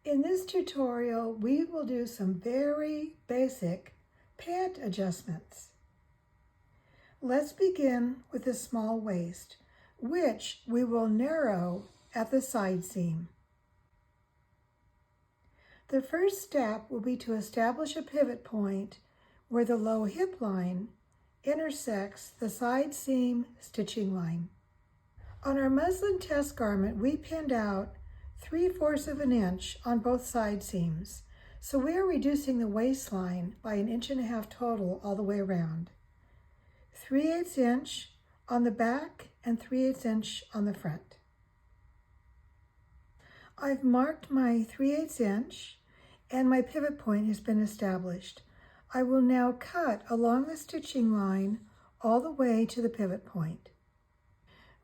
In this tutorial, we will do some very basic pant adjustments. Let's begin with the small waist, which we will narrow at the side seam. The first step will be to establish a pivot point where the low hip line intersects the side seam stitching line. On our muslin test garment, we pinned out 3/4 of an inch on both side seams, so we are reducing the waistline by 1.5 inches total all the way around. 3/8 inch on the back and 3/8 inch on the front. I've marked my 3/8 inch and my pivot point has been established. I will now cut along the stitching line all the way to the pivot point.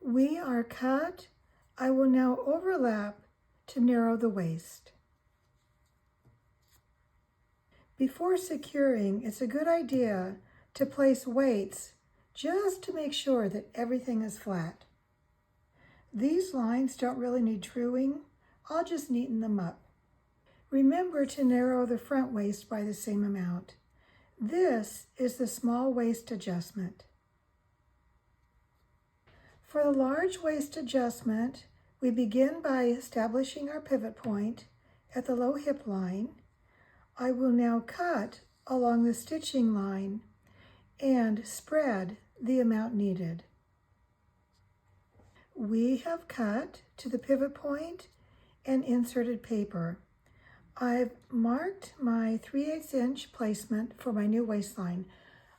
We are cut. I will now overlap to narrow the waist. Before securing, it's a good idea to place weights just to make sure that everything is flat. These lines don't really need truing. I'll just neaten them up. Remember to narrow the front waist by the same amount. This is the small waist adjustment. For the large waist adjustment, we begin by establishing our pivot point at the low hip line. I will now cut along the stitching line and spread the amount needed. We have cut to the pivot point and inserted paper. I've marked my 3/8 inch placement for my new waistline.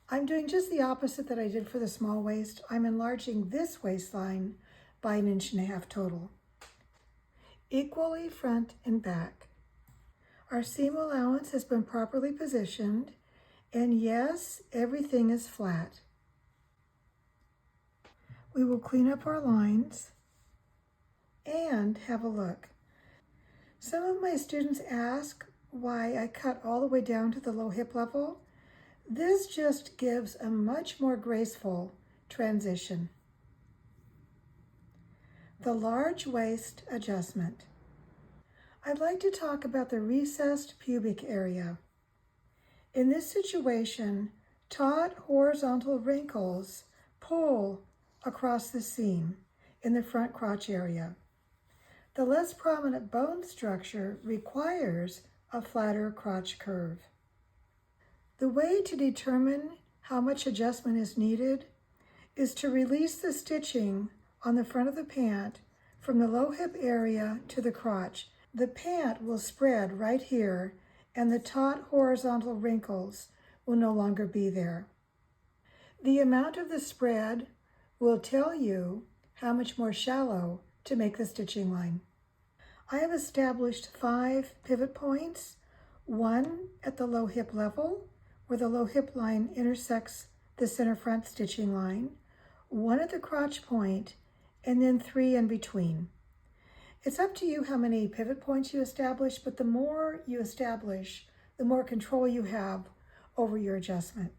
I'm doing just the opposite that I did for the small waist. I'm enlarging this waistline by 1.5 inches total. Equally front and back. Our seam allowance has been properly positioned, and yes, everything is flat. We will clean up our lines and have a look. Some of my students ask why I cut all the way down to the low hip level. This just gives a much more graceful transition. The large waist adjustment. I'd like to talk about the recessed pubic area. In this situation, taut horizontal wrinkles pull across the seam in the front crotch area. The less prominent bone structure requires a flatter crotch curve. The way to determine how much adjustment is needed is to release the stitching on the front of the pant from the low hip area to the crotch. The pant will spread right here and the taut horizontal wrinkles will no longer be there. The amount of the spread will tell you how much more shallow to make the stitching line. I have established 5 pivot points, one at the low hip level, where the low hip line intersects the center front stitching line, one at the crotch point, and then 3 in between. It's up to you how many pivot points you establish, but the more you establish, the more control you have over your adjustment.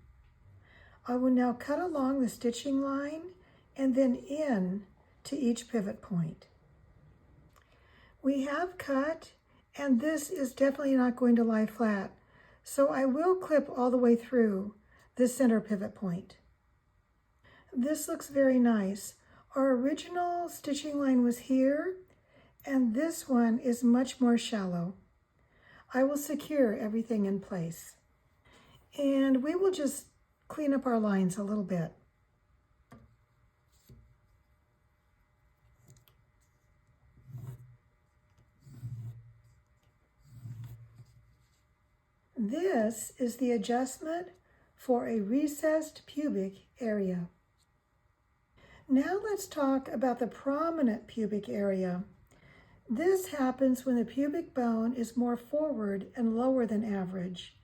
I will now cut along the stitching line and then in to each pivot point. We have cut, and this is definitely not going to lie flat, so I will clip all the way through the center pivot point. This looks very nice. Our original stitching line was here, and this one is much more shallow. I will secure everything in place. And we will just clean up our lines a little bit. This is the adjustment for a recessed pubic area. Now let's talk about the prominent pubic area. This happens when the pubic bone is more forward and lower than average.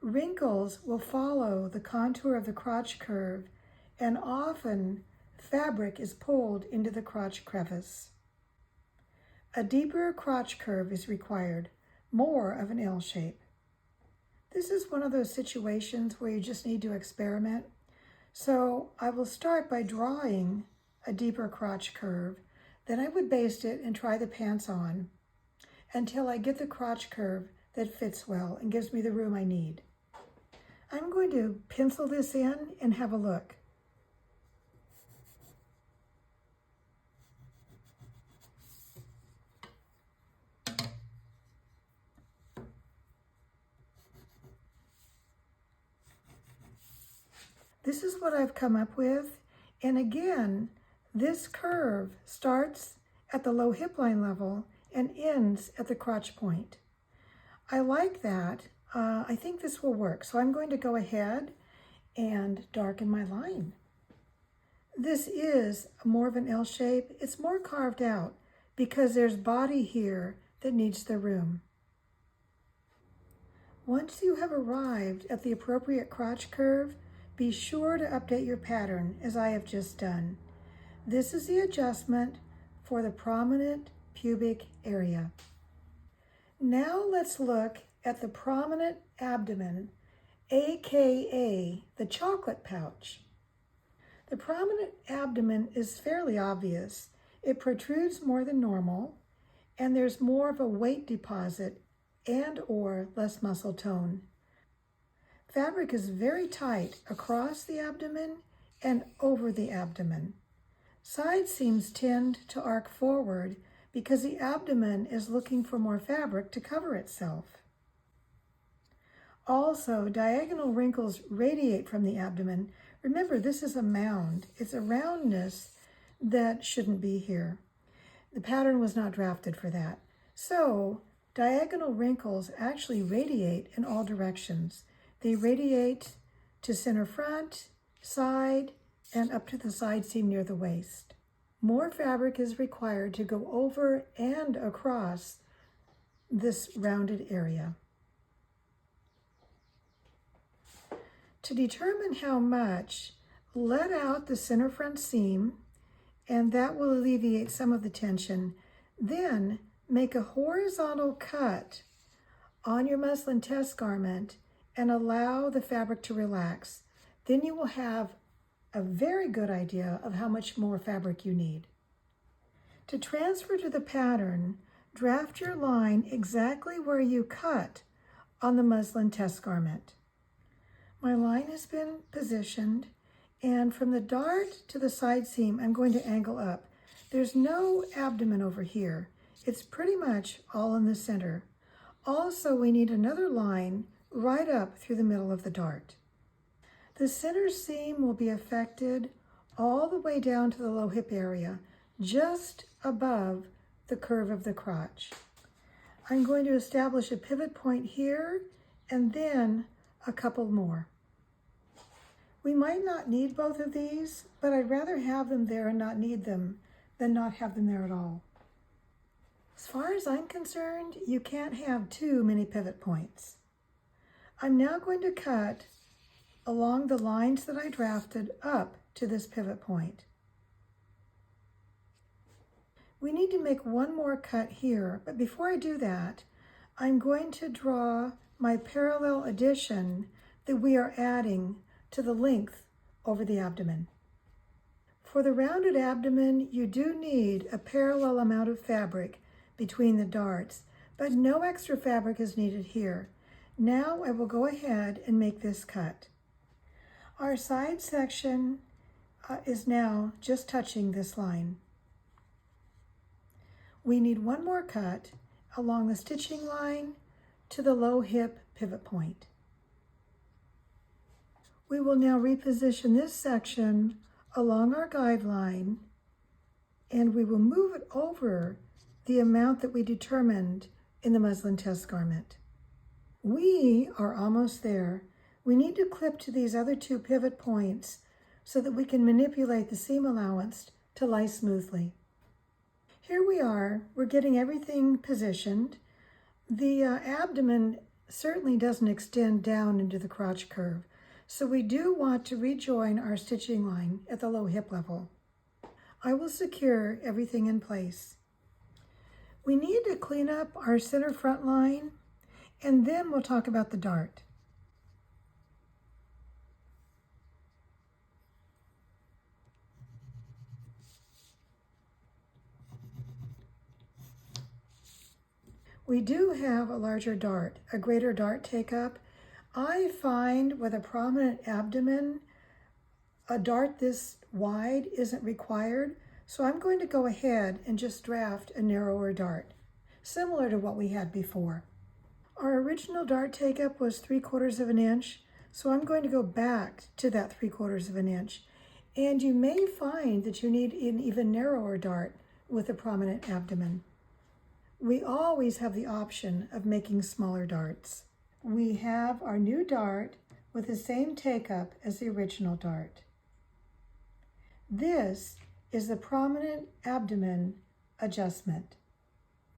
Wrinkles will follow the contour of the crotch curve, and often fabric is pulled into the crotch crevice. A deeper crotch curve is required, more of an L shape. This is one of those situations where you just need to experiment. So I will start by drawing a deeper crotch curve, then I would baste it and try the pants on. until I get the crotch curve that fits well and gives me the room I need. I'm going to pencil this in and have a look. This is what I've come up with. And again, this curve starts at the low hip line level and ends at the crotch point. I like that. I think this will work. So I'm going to go ahead and darken my line. This is more of an L shape. It's more carved out because there's body here that needs the room. Once you have arrived at the appropriate crotch curve, be sure to update your pattern as I have just done. This is the adjustment for the prominent pubic area. Now let's look at the prominent abdomen, aka the chocolate pouch. The prominent abdomen is fairly obvious. It protrudes more than normal, and there's more of a weight deposit and/or less muscle tone. Fabric is very tight across the abdomen and over the abdomen. Side seams tend to arc forward because the abdomen is looking for more fabric to cover itself. Also, diagonal wrinkles radiate from the abdomen. Remember, this is a mound. It's a roundness that shouldn't be here. The pattern was not drafted for that. So, diagonal wrinkles actually radiate in all directions. They radiate to center front, side, and up to the side seam near the waist. More fabric is required to go over and across this rounded area. To determine how much, let out the center front seam, and that will alleviate some of the tension. Then make a horizontal cut on your muslin test garment and allow the fabric to relax. Then you will have a very good idea of how much more fabric you need. To transfer to the pattern, draft your line exactly where you cut on the muslin test garment. My line has been positioned, and from the dart to the side seam, I'm going to angle up. There's no abdomen over here. It's pretty much all in the center. Also, we need another line right up through the middle of the dart. The center seam will be affected all the way down to the low hip area, just above the curve of the crotch. I'm going to establish a pivot point here and then a couple more. We might not need both of these, but I'd rather have them there and not need them than not have them there at all. As far as I'm concerned, you can't have too many pivot points. I'm now going to cut along the lines that I drafted up to this pivot point. We need to make one more cut here, but before I do that, I'm going to draw my parallel addition that we are adding to the length over the abdomen. For the rounded abdomen, you do need a parallel amount of fabric between the darts, but no extra fabric is needed here. Now I will go ahead and make this cut. Our side section is now just touching this line. We need one more cut along the stitching line to the low hip pivot point. We will now reposition this section along our guideline, and we will move it over the amount that we determined in the muslin test garment. We are almost there. We need to clip to these other two pivot points so that we can manipulate the seam allowance to lie smoothly. Here we are. We're getting everything positioned. The abdomen certainly doesn't extend down into the crotch curve, so we do want to rejoin our stitching line at the low hip level. I will secure everything in place. We need to clean up our center front line, and then we'll talk about the dart. We do have a larger dart, a greater dart take-up. I find with a prominent abdomen, a dart this wide isn't required, so I'm going to go ahead and just draft a narrower dart, similar to what we had before. Our original dart take-up was 3/4 of an inch, so I'm going to go back to that 3/4 of an inch. And you may find that you need an even narrower dart with a prominent abdomen. We always have the option of making smaller darts. We have our new dart with the same take-up as the original dart. This is the prominent abdomen adjustment.